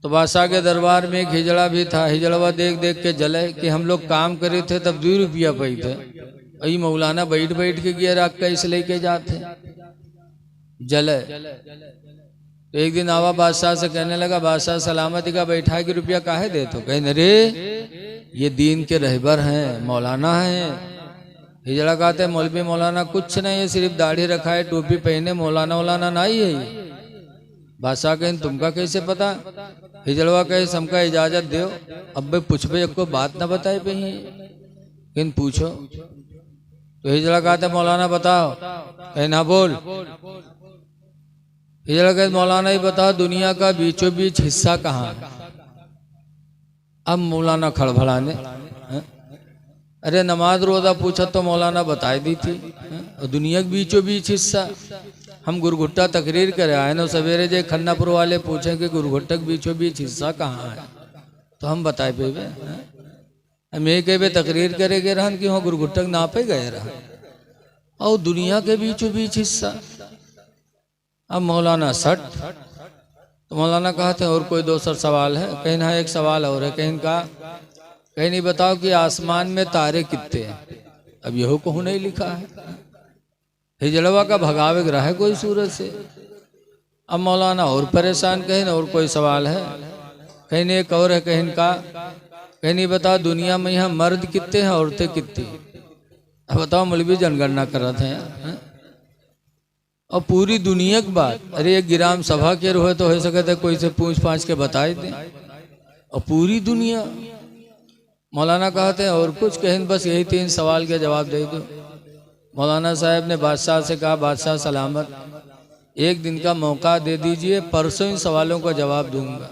तो बादशाह के दरबार में एक हिजड़ा भी था। हिजड़वा देख देख के जले कि हम लोग काम करे थे तब 2 रुपया पाई थे, अभी मौलाना बैठ बैठ के गियर रख कैसे लेके जाते, जले। तो एक दिन आवा बादशाह से कहने लगा, बादशाह सलामती का बैठा के रुपया काहे दे? तो कहे रे ये दीन के रहबर हैं, मौलाना हैं। हिजड़ा कहते मौलवी मौलाना कुछ नहीं है, सिर्फ दाढ़ी रखा है, टोपी पहने, मौलाना वौलाना नहीं है। बादशाह कहें तुमका कैसे पता? हिजड़वा कहे हमका इजाजत दो, अब भाई पूछबे को बात ना बताए पे किन पूछो। तो हिजड़ा कहते मौलाना बताओ, कहे ना बोल। हिजड़ा कहे मौलाना ही बताओ दुनिया का बीचों बीच हिस्सा कहाँ है? अब मौलाना खड़बड़ाने, अरे नमाज रोजा पूछा तो मौलाना बताई दी थी, और दुनिया के बीचों बीच हिस्सा हम गुरगुट्टा तकरीर करे आए ना सवेरे जे खन्नापुर वाले पूछे कि गुरगुट्टा के बीचों बीच हिस्सा कहाँ है, तो हम बताए पे हम ये कहे तकरीर करे गए रहन कि वहाँ गुरगुट्टा ना पे गए रहा, और दुनिया के बीचों बीच हिस्सा। अब मौलाना सट। तो मौलाना कहते हैं और कोई दूसरा सवाल है? कहीं ना एक सवाल और है। कहीं का कहीं नहीं बताओ कि आसमान में तारे कितने हैं? अब यहो कहूँ नहीं लिखा है। हिजड़वा का भगावे ग्रह है कोई सूरज से। अब मौलाना और परेशान, कहीं और कोई सवाल है? कहीं नहीं एक और है। कहीं का कहीं नहीं बताओ दुनिया में यहाँ मर्द कितने हैं, औरतें कितनी? अब बताओ मौलवी जनगणना कर रहे थे और पूरी दुनिया की बात। अरे एक ग्राम सभा के रोहे तो हो सके थे कोई से पूछ पाछ के बताए दें, और पूरी दुनिया। मौलाना कहते हैं और कुछ? कहें बस यही 3 सवाल के जवाब दे दो। मौलाना साहब ने बादशाह से कहा, बादशाह सलामत, एक दिन का मौका दे दीजिए, परसों इन सवालों का जवाब दूंगा।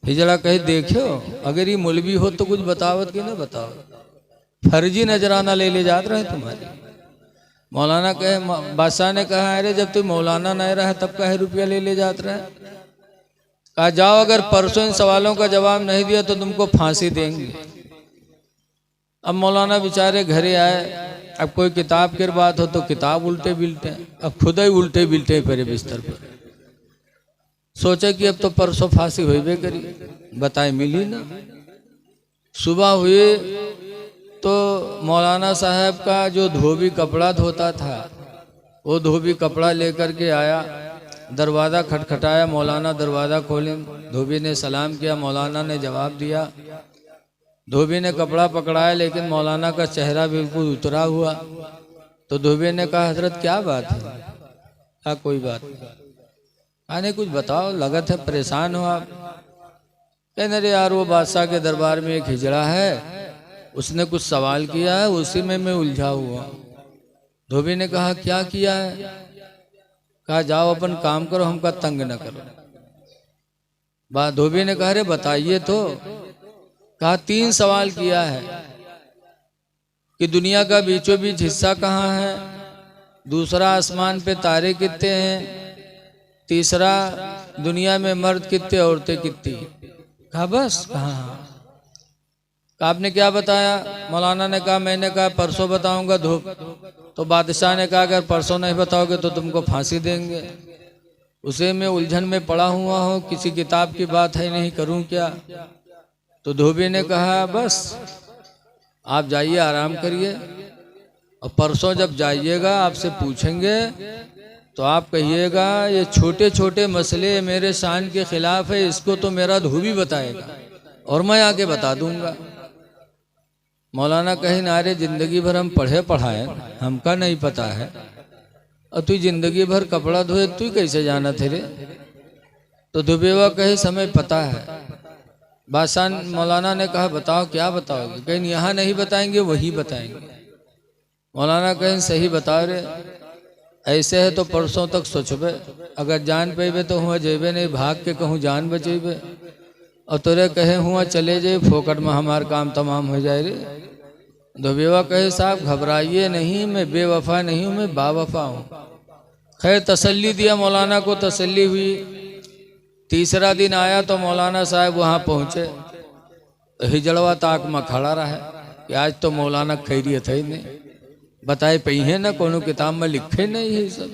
हिजड़ा कहे देखो अगर ये मौलवी हो तो कुछ बतावत कि ना बताओ, फर्जी नजराना ले जात रहे तुम्हारी। मौलाना कहे, बादशाह ने कहा अरे जब तू मौलाना नहीं रहा तब कहे रुपया ले जात रहे? कहा जाओ अगर परसों इन सवालों का जवाब नहीं दिया तो तुमको फांसी देंगे। अब मौलाना बेचारे घरे आए। अब कोई किताब की बात हो तो किताब उल्टे बिल्टे, अब खुद ही उल्टे बिल्टे पड़े बिस्तर पर। सोचे कि अब तो परसों फांसी हुई करी, बताए मिली ना। सुबह हुए तो मौलाना साहब का जो धोबी कपड़ा धोता था वो धोबी कपड़ा लेकर के आया, दरवाज़ा खटखटाया, मौलाना दरवाज़ा खोले। धोबी ने सलाम किया, मौलाना ने जवाब दिया। धोबी ने कपड़ा पकड़ाया लेकिन मौलाना का चेहरा बिल्कुल उतरा हुआ। तो धोबी ने कहा हजरत क्या बात है? कहा कोई बात नहीं, कुछ बताओ, लगत है परेशान हो आप। कहने अरे यार वो बादशाह के दरबार में एक हिजड़ा है, उसने कुछ सवाल किया है, उसी में मैं उलझा हुआ। धोबी ने कहा क्या किया है? कहा जाओ अपन काम करो, हमका तंग न करो। धोबी ने कहा अरे बताइए तो। कहा 3 सवाल किया है कि दुनिया का बीचों बीच हिस्सा कहाँ है, दूसरा आसमान पे तारे कितने हैं, तीसरा दुनिया में मर्द कितने औरतें कितनी। कहा बस? कहाँ? आपने क्या बताया? मौलाना ने कहा मैंने कहा परसों बताऊंगा। तो बादशाह ने कहा अगर परसों नहीं बताओगे तो तुमको फांसी देंगे। उसे मैं उलझन में पड़ा हुआ हूँ, किसी किताब की बात है नहीं, करूं क्या? तो धोबी ने कहा बस आप जाइए आराम करिए, और परसों जब जाइएगा आपसे पूछेंगे तो आप कहिएगा ये छोटे छोटे मसले मेरे शान के खिलाफ है, इसको तो मेरा धोबी बताएगा और मैं आके बता दूंगा। मौलाना कहीं नारे जिंदगी भर हम पढ़े पढ़ाए, हमका नहीं पता है, और तू जिंदगी भर कपड़ा धोए तू कैसे जाना थे रे? तो धोबेवा कहे समय पता है। बादशाह मौलाना ने कहा बताओ क्या बताओगे? कहीं यहाँ नहीं बताएंगे वही बताएंगे। मौलाना कहीं सही बता रहे, ऐसे है तो परसों तक सोचबे, अगर जान पेबे तो हुआ जेबे, नहीं भाग के कहूँ जान बचेबे, और तोरे कहे हुआ चले जाए फोकट में हमार काम तमाम हो जाए रे। धोबेवा कहे साहब घबराइए नहीं, मैं बेवफा नहीं हूँ, मैं बावफा हूँ। खैर तसल्ली दिया, मौलाना को तसल्ली हुई। तीसरा दिन आया तो मौलाना साहब वहाँ पहुँचे। हिजड़वा ताक में खड़ा रहा कि आज तो मौलाना खैरियत है नहीं, बताए पही है ना, कोनो किताब में लिखे नहीं है सब।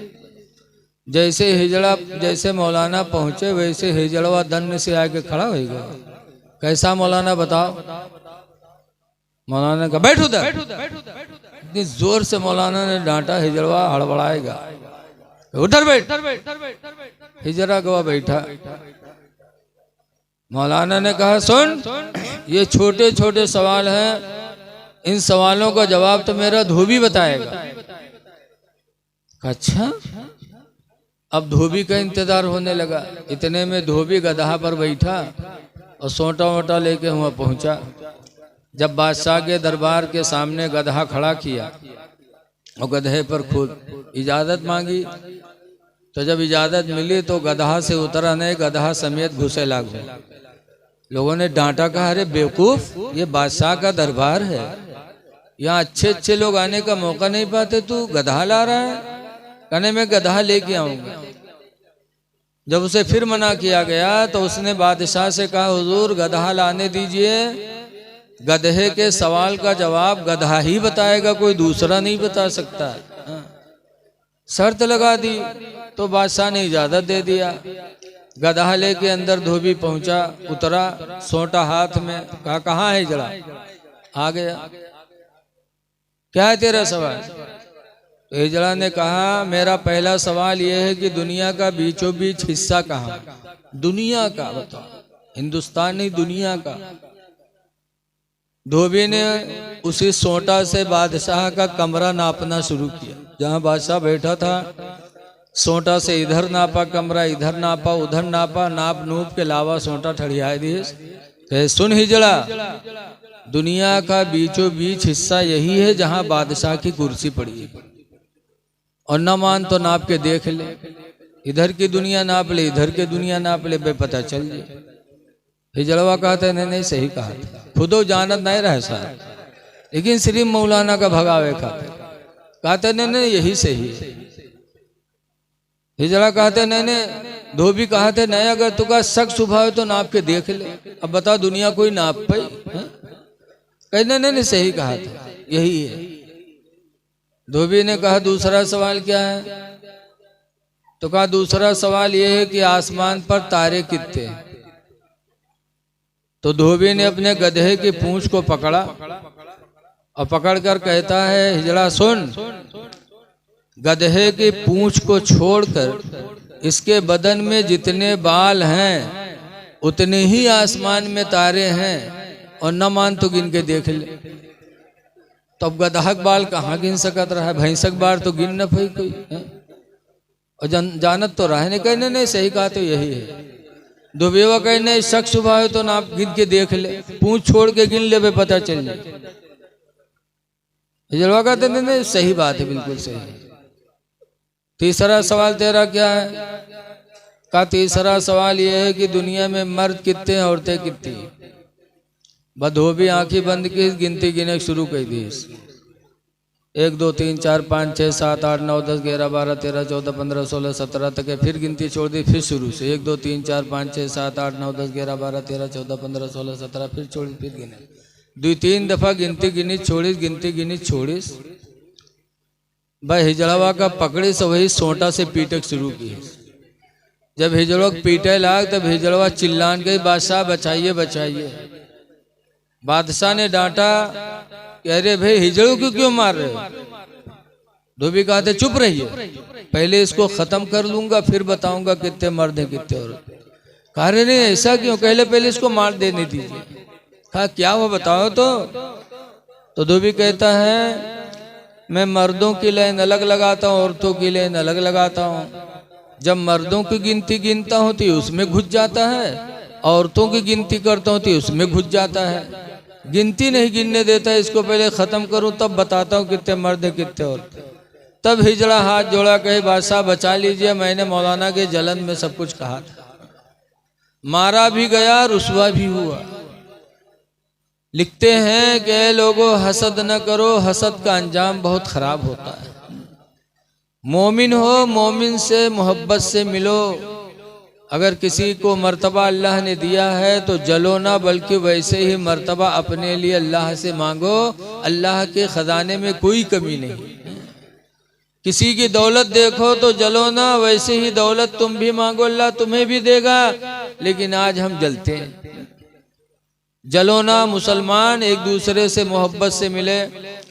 जैसे हिजड़ा, जैसे मौलाना पहुंचे वैसे हिजड़वा दंड से आके खड़ा हो गया। कैसा मौलाना बताओ? मौलाना का बैठ उधर। इतनी जोर से मौलाना ने डांटा, हिजड़वा हड़बड़ाएगा, उधर बैठ। हिजड़ा गवा बैठा। मौलाना ने कहा सुन, ये छोटे छोटे सवाल हैं, इन सवालों का जवाब तो मेरा धोबी बताएगा। अच्छा, अब धोबी का इंतजार होने लगा। इतने में धोबी गधा पर बैठा और सोटा वोटा लेके वहां पहुंचा। जब बादशाह के दरबार के सामने गधा खड़ा किया और गधे पर खुद इजाजत मांगी, तो जब इजाजत मिली तो गधा से उतरा नहीं, गधा समेत घुसे लागू। लोगों ने डांटा, कहा अरे बेवकूफ, ये बादशाह का दरबार है, यहाँ अच्छे अच्छे लोग आने का मौका नहीं पाते, तू गधा ला रहा है। कहने में गधा लेके आऊंगा। जब उसे फिर मना किया गया तो उसने बादशाह से कहा हुजूर गधा लाने दीजिए, गधे के सवाल का जवाब गधा ही बताएगा, कोई दूसरा नहीं बता सकता। शर्त लगा दी तो बादशाह ने इजाजत दे दिया। गधा लेके अंदर धोबी पहुंचा, उतरा, सोटा हाथ में, कहा कहाँ है जड़ा? आ गया। क्या है तेरा सवाल? तो हिजड़ा ने कहा मेरा पहला सवाल यह है कि दुनिया का बीचों बीच हिस्सा कहाँ? दुनिया का बताओ, हिंदुस्तान नहीं, दुनिया का। धोबी ने उसी सोटा से बादशाह का कमरा नापना शुरू किया। जहां बादशाह बैठा था, सोटा से इधर नापा कमरा, इधर नापा, उधर नापा, नाप नूप के लावा सोटा ठड़िया दिए। सुन हिजड़ा, दुनिया का बीचों बीच हिस्सा यही है जहां बादशाह की कुर्सी पड़ी है, और न मान तो नाप के देख ले, इधर की दुनिया नाप ले, इधर की दुनिया नाप ले, पता चल जाए। हिजड़वा कहते नहीं नहीं सही कहा था, खुदो जानत नहीं रहे साहब, लेकिन सिर्फ मौलाना का भगावे खाते। कहते नहीं नहीं यही सही है। हिजड़ा कहते नहीं नहीं, धोबी कहते नहीं अगर तुका शक शुभा है तो नाप के देख ले। अब बता दुनिया कोई नाप पाई? कहने नहीं नहीं सही कहा था, यही है। धोबी ने कहा दूसरा सवाल क्या है? तो कहा दूसरा सवाल यह है कि आसमान पर तारे कितने हैं? तो धोबी ने अपने गधे की पूंछ को पकड़ा और पकड़कर कहता है हिजड़ा सुन, गधे की पूंछ को छोड़कर इसके बदन में जितने बाल हैं उतने ही आसमान में तारे हैं, और न मान तो गिन के देख ले। तो अब गधक बाल कहाँ गिन सकत रहा है? भैंसक बाल तो गिन न पाई कोई है? और जानत तो रहा नहीं। कहने नहीं सही कहा तो यही है। दुबेवा कहने शक सुबह है तो ना आप गिन के देख ले, पूंछ छोड़ के गिन ले, पता चल जाए। हिजड़वा कहते नहीं सही बात है, बिल्कुल सही है। तीसरा सवाल तेरा क्या है? का तीसरा सवाल यह है कि दुनिया में मर्द कितने हैं, औरतें कितनी? धोबी आंखें बंद की, गिनती गिने शुरू कर दी। 1 2 3 4 5 6 7 8 9 10 11 12 13 14 15 16 17 तक है। फिर गिनती छोड़ दी, फिर शुरू से 1 2 3 4 5 6 7 8 9 10 11 12 13 14 15 16 17 फिर छोड़ी, फिर गिने। 2-3 दफा गिनती गिनी छोड़ीस, गिनती गिनी छोड़ीस। भाई हिजड़वा का पकड़ी से वही सोटा से पीटक शुरू की। जब हिजड़वा पीटे लाग तब हिजड़वा चिल्लान गई बादशाह बचाइए बचाइए। बादशाह ने डांटा कि अरे भाई हिजड़ों को क्यों मार रहे हो? धोबी कहते चुप रहिए, पहले इसको खत्म कर लूंगा फिर बताऊंगा कितने मर्द हैं कितने औरत। कह रहे नहीं ऐसा क्यों, पहले इसको मार देने दीजिए। कहा क्या हुआ बताओ तो धोबी कहता है मैं मर्दों की लाइन अलग लगाता हूँ, औरतों की लाइन अलग लगाता हूँ। जब मर्दों की गिनती गिनता हूँ तो उसमें घुस जाता है, औरतों की गिनती करता हूँ तो उसमें घुस जाता है। गिनती नहीं गिनने देता, इसको पहले खत्म करूं तब बताता हूं कितने मर्द कितने औरतें। तब हिजड़ा हाथ जोड़ा कहे बादशाह बचा लीजिए, मैंने मौलाना के जलन में सब कुछ कहा था। मारा भी गया, रुसवा भी हुआ। लिखते हैं कि लोगों हसद न करो, हसद का अंजाम बहुत खराब होता है। मोमिन हो, मोमिन से मोहब्बत से मिलो। अगर किसी को मर्तबा अल्लाह ने दिया है तो जलो ना, बल्कि वैसे ही मर्तबा अपने लिए अल्लाह से मांगो। अल्लाह के खजाने में कोई कमी नहीं। किसी की दौलत देखो तो जलो ना, वैसे ही दौलत तुम भी मांगो, अल्लाह तुम्हें भी देगा। लेकिन आज हम जलते हैं। जलो ना, मुसलमान एक दूसरे से मोहब्बत से मिले,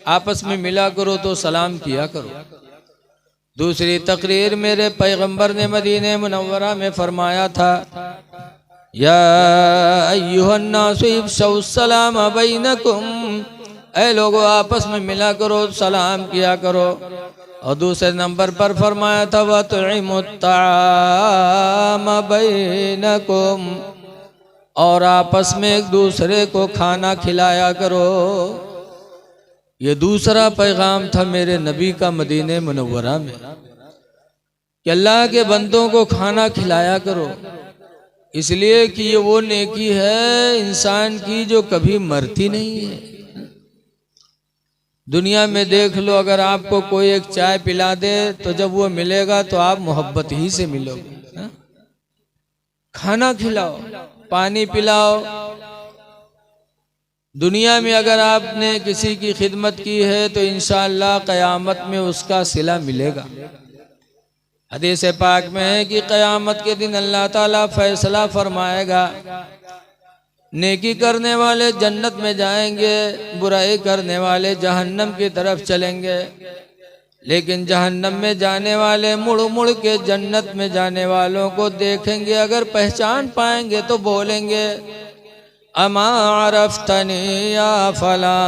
आपस में मिला करो तो सलाम किया करो। दूसरी तकरीर मेरे पैगंबर ने मदीने मुनव्वरा में फरमाया था, या अय्युहन्नासु इफ्शौ सलाम बैनकुम, ऐ लोगों आपस में मिला करो, सलाम किया करो। और दूसरे नंबर पर फरमाया था, वतइमुत ताम बैनकुम, और आपस में एक दूसरे को खाना खिलाया करो। ये दूसरा पैगाम था मेरे नबी का मदीने मुनव्वरा में कि अल्लाह के बंदों को खाना खिलाया करो, इसलिए कि ये वो नेकी है इंसान की जो कभी मरती नहीं है। दुनिया में देख लो, अगर आपको कोई एक चाय पिला दे तो जब वो मिलेगा तो आप मोहब्बत ही से मिलोगे। खाना खिलाओ, पानी पिलाओ। दुनिया में अगर आपने किसी की खिदमत की है तो इंशाअल्लाह क़यामत में उसका सिला मिलेगा। हदीस पाक में है कि क़यामत के दिन अल्लाह ताला फैसला फरमाएगा, नेकी करने वाले जन्नत में जाएंगे, बुराई करने वाले जहन्नम की तरफ चलेंगे। लेकिन जहन्नम में जाने वाले मुड़ मुड़ के जन्नत में जाने वालों को देखेंगे, अगर पहचान पाएंगे तो बोलेंगे, अमा अरफ्तनी या फला,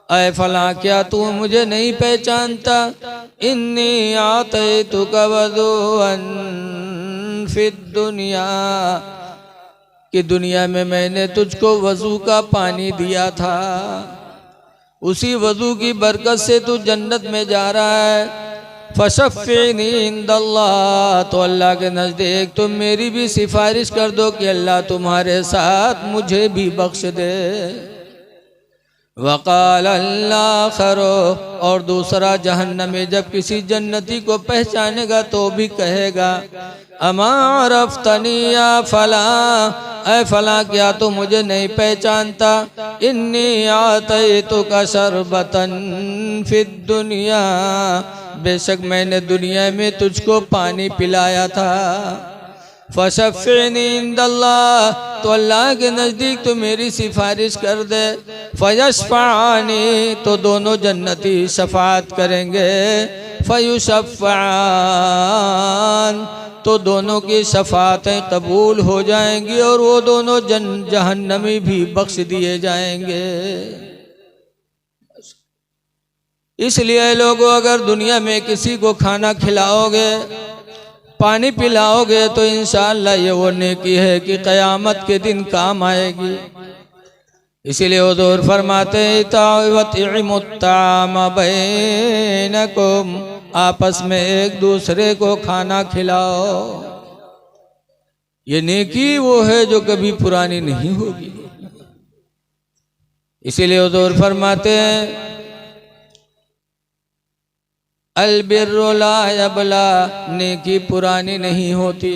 ऐ फला क्या तू मुझे नहीं पहचानता। इन्नी आतैतुका वज़ूअन फिद दुनिया, कि दुनिया में मैंने तुझको वज़ू का पानी दिया था, उसी वज़ू की बरकत से तू जन्नत में जा रहा है। फशफ़िनी इंदल्लाह, तो अल्लाह के नज़दीक तुम मेरी भी सिफारिश कर दो कि अल्लाह तुम्हारे साथ मुझे भी बख्श दे। वक़ाल अल्लाखरो, और दूसरा जहन्नमी जब किसी जन्नती को पहचानेगा तो भी कहेगा, अमा अरफ्तनी या फला, ऐ फला क्या तू मुझे नहीं पहचानता। इन्नी आतैतुका शरबतन फिद दुनिया, बेशक मैंने दुनिया में तुझको पानी पिलाया था। फशफ़िनी इंदल्लाह, तो अल्लाह के नज़दीक तो मेरी सिफारिश कर दे। फयशफ़अनी, तो दोनों जन्नती शफ़ाअत करेंगे। फयुशफ़अन, तो दोनों की शफ़ाअतें कबूल हो जाएंगी और वो दोनों जहन्नमी भी बख्श दिए जाएंगे। इसलिए लोगों, अगर दुनिया में किसी को खाना खिलाओगे, पानी पिलाओगे तो इंशाअल्लाह ये वो नेकी है कि क़यामत के दिन काम आएगी। इसीलिए हुज़ूर फरमाते वतइमुत ताम बैनकुम, आपस में एक दूसरे को खाना खिलाओ। ये नेकी वो है जो कभी पुरानी नहीं होगी। इसीलिए हुज़ूर फरमाते हैं, अलबिर्रु ला यबला, नेकी पुरानी नहीं होती।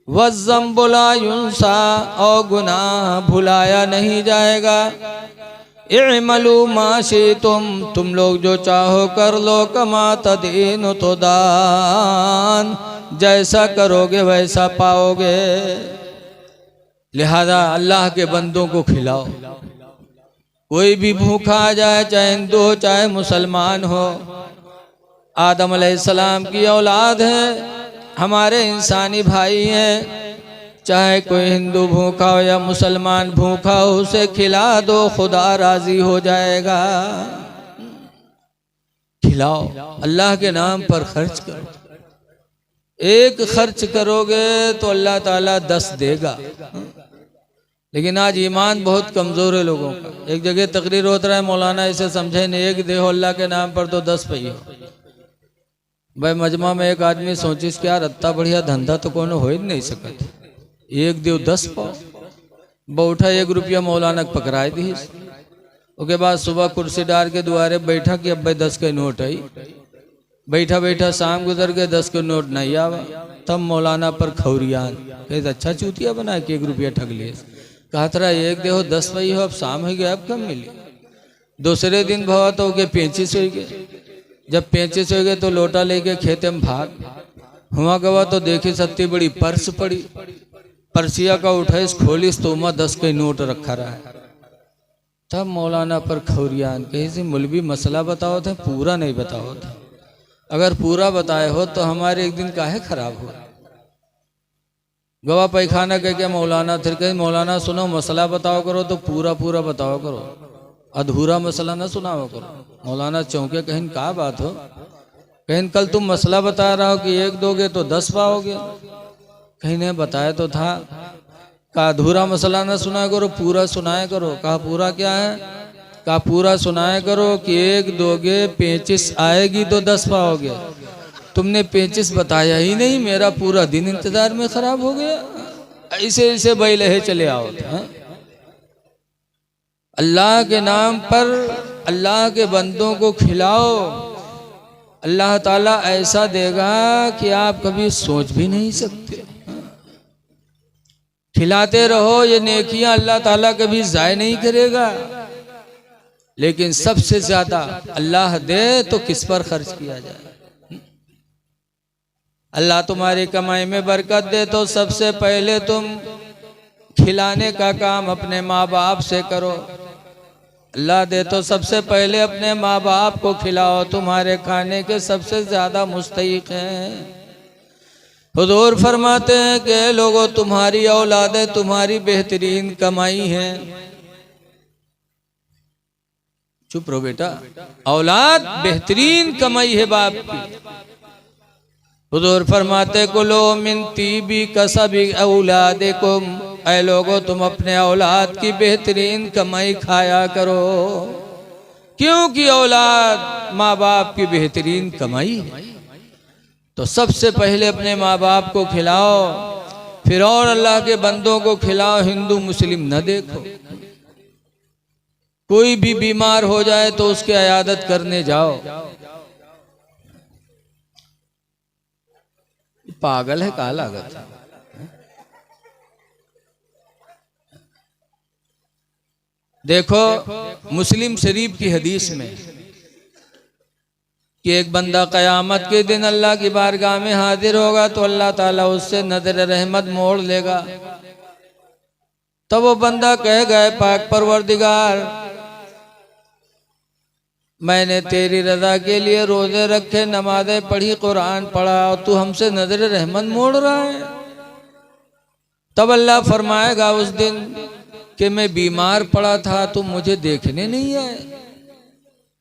वज़्ज़म्बु ला युंसा, और गुनाह भुलाया नहीं जाएगा। इअमलू मा शिअ्तुम, तुम लोग जो चाहो कर लो। कमा तदीनु तुदान, जैसा करोगे वैसा पाओगे। लिहाजा अल्लाह के बंदों को खिलाओ। कोई भी भूखा आ जाए, चाहे हिंदू हो चाहे मुसलमान हो, आदम अलैहिस्सलाम की औलाद है, हमारे इंसानी भाई हैं। चाहे कोई हिंदू भूखा हो या मुसलमान भूखा हो, उसे खिला दो, खुदा राजी हो जाएगा। खिलाओ, अल्लाह के नाम पर खर्च करो। एक खर्च करोगे तो अल्लाह ताला 10 देगा। लेकिन आज ईमान बहुत कमज़ोर है लोगों का। एक जगह तकरीर होता है, मौलाना इसे समझे नहीं, एक देहो अल्लाह के नाम पर तो 10 पहियो। भाई मजमा में एक आदमी सोचिस कि यार अत्ता बढ़िया धंधा तो कोनो हो ही नहीं सकत, एक देव 10 पाओ। बैठा 1 रुपया मौलाना पकड़ाए दी। उसके बाद सुबह कुर्सी डाल के दुआरे बैठा कि अब भाई 10 के नोट आई। बैठा बैठा शाम गुजर गए, 10 के नोट नहीं आवा। तब मौलाना पर खौरियान कहे, अच्छा चूतिया बना के 1 रुपया ठग लिए। कहा तरा एक देहो 10 पई हो, अब शाम हो गया, अब कब मिली। दूसरे दिन भवा तो के 35 हो गए। जब 35 हो गए तो लोटा लेके खेते में भाग हुआ गवा तो देखी सत्ती बड़ी पर्स पड़ी। पर्सिया का उठाइस खोलिस तो उमा 10 का नोट रखा रहा है। तब मौलाना पर खौरियान कहीं से मौलवी मसला बताओ थे, पूरा नहीं बताओ थे। अगर पूरा बताए हो तो हमारे एक दिन काहे खराब हो। गवा पैखाना कह के मौलाना फिर कहीं मौलाना सुनो मसला बताओ करो तो पूरा पूरा बताओ करो, अधूरा मसला ना सुनाओ करो। मौलाना चौंके कहीं क्या बात हो। कहीं कल तुम मसला बता रहा हो कि 1 दोगे तो 10 पाओगे। कहीं ने बताया तो था। कहा अधूरा मसला ना सुनाया करो, पूरा सुनाया करो। कहा पूरा क्या है। कहा पूरा सुनाया करो कि 1 दोगे 35 आएगी तो 10 पाओगे। तुमने 35 बताया ही नहीं, मेरा पूरा दिन इंतजार में खराब हो गया। ऐसे ऐसे बैलहे चले आओ। अल्लाह के नाम पर अल्लाह के बंदों को खिलाओ, अल्लाह ताला ऐसा देगा कि आप कभी सोच भी नहीं सकते। खिलाते रहो, ये नेकियां अल्लाह ताला कभी जाय नहीं करेगा। लेकिन सबसे ज्यादा अल्लाह दे तो किस पर खर्च किया जाए। अल्लाह तुम्हारी कमाई में बरकत दे तो सबसे पहले तुम खिलाने का काम अपने माँ बाप से करो। अल्लाह दे तो सबसे पहले अपने माँ बाप को खिलाओ, तुम्हारे खाने के सबसे ज्यादा मुस्तहिक हैं। हुजूर फरमाते हैं कि लोगों तुम्हारी औलादें तुम्हारी बेहतरीन कमाई है। चुप रहो बेटा, औलाद बेहतरीन कमाई है बाप की। हुजूर फरमाते कुलो मिन तीबी कसबी औलादिकुम, ऐ लोगों तुम अपने औलाद की बेहतरीन कमाई खाया करो, क्योंकि औलाद माँ बाप की बेहतरीन कमाई है। तो सबसे पहले अपने माँ बाप को खिलाओ, फिर और अल्लाह के बंदों को खिलाओ। हिंदू मुस्लिम न देखो। कोई भी बीमार हो जाए तो उसकी अयादत करने जाओ। पागल है का लागत है। देखो मुस्लिम शरीफ की हदीस में कि एक बंदा क़यामत के दिन अल्लाह की बारगाह में हाजिर होगा तो अल्लाह ताला उससे नजर रहमत मोड़ लेगा। तब वो बंदा कह गए पाक परवरदिगार, मैंने तेरी रजा के लिए रोजे रखे, नमाजें पढ़ी, कुरान पढ़ा और तू हमसे नजर रहमत मोड़ रहा है। तब अल्लाह फरमाएगा उस दिन कि मैं बीमार पड़ा था, तुम मुझे देखने नहीं आए।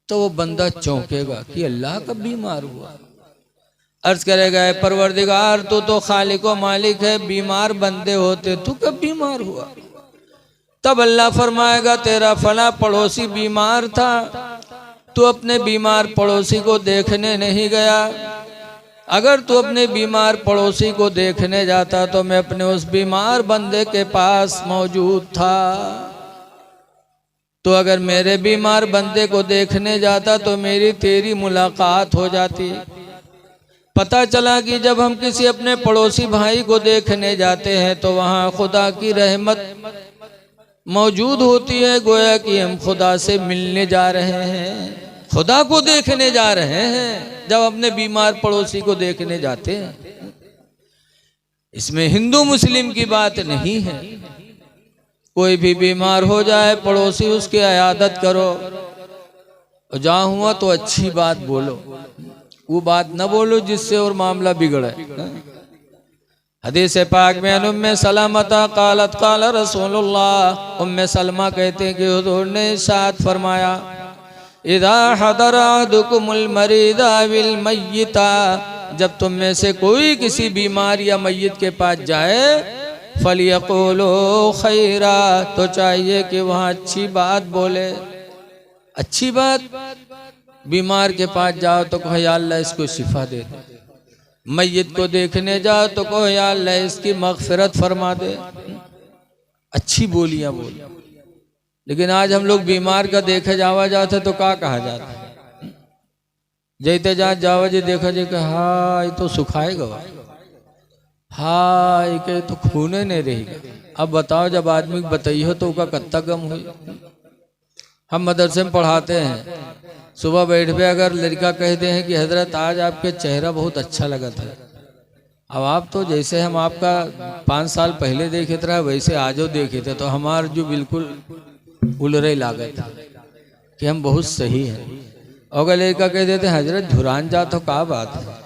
तो वो बंदा चौंकेगा कि अल्लाह कब बीमार हुआ। अर्ज करेगा परवरदिगार तू तो खालिक व मालिक है, बीमार बंदे होते, तू कब बीमार हुआ। तब अल्लाह फरमाएगा तेरा फला पड़ोसी बीमार था, तू अपने बीमार पड़ोसी को देखने नहीं गया। अगर तू अपने बीमार पड़ोसी को देखने जाता तो मैं अपने उस बीमार बंदे के पास मौजूद था। तो अगर मेरे बीमार बंदे को देखने जाता तो मेरी तेरी मुलाकात हो जाती। पता चला कि जब हम किसी अपने पड़ोसी भाई को देखने जाते हैं तो वहाँ खुदा की रहमत मौजूद होती है, गोया कि हम खुदा से मिलने जा रहे हैं, खुदा को देखने जा रहे हैं जब अपने बीमार पड़ोसी को देखने जाते हैं। इसमें हिंदू मुस्लिम की बात नहीं है। कोई भी बीमार हो जाए पड़ोसी उसकी अयादत करो, जहाँ हुआ तो अच्छी बात बोलो, वो बात न बोलो जिससे और मामला बिगड़े। हदीस पाक में उम्मे सलामता कालत काल रसूलुल्लाह, उम्मे सलमा कहते हैं कि हुजूर ने इरशाद फरमाया इदा हदर अहदुकुमुल मरीदा विल मय्यिता, जब तुम में से कोई किसी बीमार या मय्यत के पास जाए फलियक़ूलू खैरा, तो चाहिए कि वहाँ अच्छी बात बोले। अच्छी बात, बीमार के पास जाओ तो कहो या अल्लाह इसको शिफा दे दे, मय्यत को देखने जाओ तो कहो या अल्लाह इसकी मग़फ़िरत फरमा दे। अच्छी बोलियां बोल। लेकिन आज हम लोग बीमार का देखे जावा जाते तो क्या कहा जाता है, जैते जा जावा जी देखा जी का हाँ ये तो सुखाएगा, हाँ ये तो खूने नहीं रहेगा। अब बताओ जब आदमी बताइए तो उसका कत्ता गम हुई। हम मदरसे में पढ़ाते हैं, सुबह बैठ पे अगर लड़का कहते हैं कि हजरत आज आपके चेहरा बहुत अच्छा लगा था, अब आप तो जैसे हम आपका 5 साल पहले देखे थे वैसे आजो देखे थे, तो हमार जो बिल्कुल उलरे लागत कि हम बहुत सही हैं। अगर लड़का कह देते हैं हजरत झुरान जा तो क्या बात है,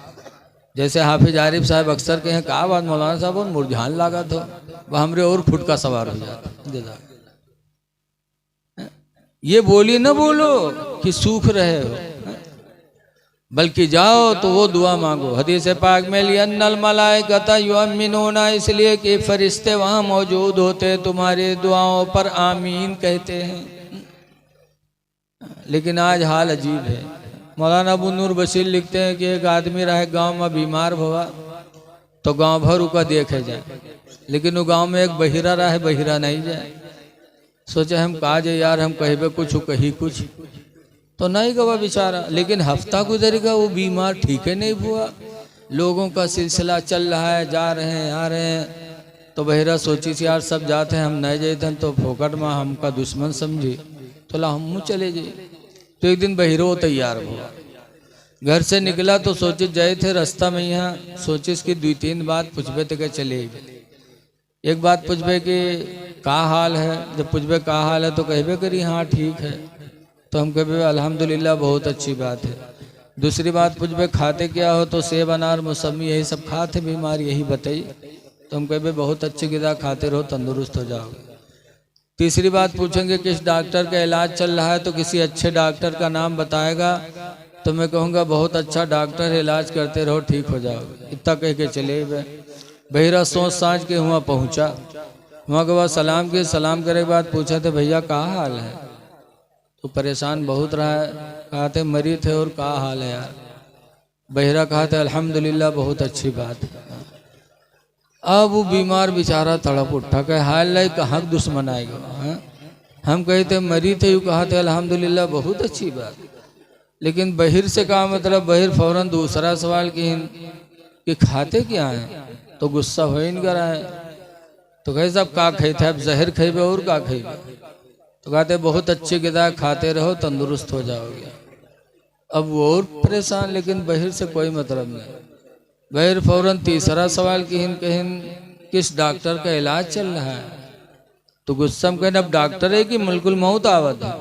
जैसे हाफिज आरिफ साहब अक्सर कहें कहा बात मौलाना साहब और मुरझान लागा तो वह हमरे और फुटका सवार हो जाता। ये बोली न बोलो कि सूख रहे हो, बल्कि जाओ तो वो दुआ मांगो। हदीस पाक में लियन्नल मलाइकता युअम्मिनूना, इसलिए कि फरिश्ते वहाँ मौजूद होते तुम्हारी दुआओं पर आमीन कहते हैं। लेकिन आज हाल अजीब है। मौलाना अबू नूर बशीर लिखते हैं कि एक आदमी रहे गांव में बीमार हुआ तो गांव भर उका देखे जाए, लेकिन वो गांव में एक बहिरा रहे, बहिरा नहीं जाए। सोचे हम कहा जाए यार, हम कहे कुछ कही कुछ तो नहीं गवा बेचारा, लेकिन हफ्ता गुजरेगा वो बीमार ठीक है नहीं हुआ। लोगों का सिलसिला चल रहा है, जा रहे हैं आ रहे हैं, तो बहिरा सोची थी यार सब जाते हैं हम नहीं जाते तो फोकट में हमका दुश्मन समझी, तो ला हम चले जाए। तो एक दिन बहिरो तैयार हुआ, घर से निकला तो सोचे जाए थे रास्ता में यहाँ, सोचे इसकी 2-3 बात पूछबे तो क्या चले। एक बात पूछबे कि का हाल है, जब पूछबे का हाल है तो कहबे करी हाँ ठीक है, तो हम कहबे अल्हम्दुलिल्लाह बहुत अच्छी बात है। दूसरी बात पूछबे खाते क्या हो, तो सेब अनार मौसमी यही सब खाते, बीमार यही बताई, तो हम कहबे बहुत अच्छी गिदा खाते रहो तंदुरुस्त हो जाओगे। तीसरी बात पूछेंगे किस डॉक्टर का इलाज चल रहा है, तो किसी अच्छे डॉक्टर का नाम बताएगा, तो मैं कहूँगा बहुत अच्छा डॉक्टर है, इलाज करते रहो ठीक हो जाओगे। इतना कह के चले गए। बहिरा सोच साँझ के वहाँ पहुँचा, वहाँ के बाद सलाम के, सलाम करे के बाद पूछा थे भैया क्या हाल है, तो परेशान बहुत रहा है, कहा थे मरी थे और क्या हाल है यार। बहिरा कहा थे अल्हम्दुलिल्लाह बहुत अच्छी बात है। अब वो बीमार बेचारा तड़प उठा, कहे हाल लाई कहाँ दुश्मन आएगा। हम कहे थे मरी थे, यू कहा थे अल्हम्दुलिल्लाह बहुत अच्छी बात, लेकिन बहिर से कहा मतलब बहिर फौरन दूसरा सवाल कि खाते क्या हैं, तो गुस्सा हो ही नहीं करा है। तो कहे साहब का खाए थे, अब जहर खेबे और का खेबे, तो कहते बहुत अच्छी गिदा खाते रहो तंदुरुस्त हो जाओगे। अब वो और परेशान, लेकिन बहिर से कोई मतलब नहीं। बहिर फौरन तीसरा सवाल कहिन किस डॉक्टर का इलाज चल रहा है, तो गुस्सा में कहना अब डॉक्टर है कि मुल्कुल मौत आवत है।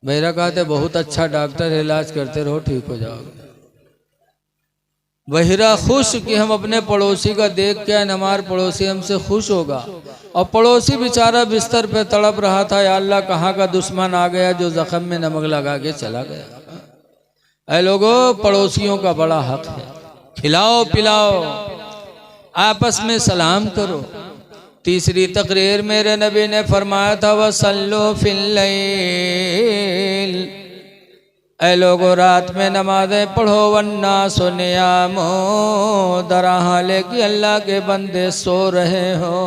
बहिरा कहते बहुत अच्छा डॉक्टर है, इलाज करते रहो ठीक हो जाओगे। बहिरा खुश कि हम अपने पड़ोसी का देख के हमारे पड़ोसी हमसे खुश होगा, और पड़ोसी बेचारा बिस्तर पे तड़प रहा था, या अल्लाह कहाँ का दुश्मन आ गया जो जख्म में नमक लगा के चला गया। ऐ लोगों, पड़ोसियों का बड़ा हक है, खिलाओ पिलाओ, आपस में सलाम करो। तीसरी तकरीर मेरे नबी ने फरमाया था वसल्लो फिल लैल, ऐ लोगों रात में नमाजें पढ़ो, वन्ना सुनियामो, दरा हाले कि अल्लाह के बंदे सो रहे हो,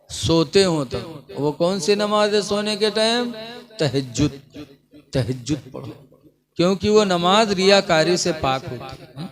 सोते हो। तो वो कौन सी नमाज है सोने के टाइम? तहज्जुद। तहज्जुद पढ़ो, क्योंकि वो नमाज रियाकारी से पाक होती है।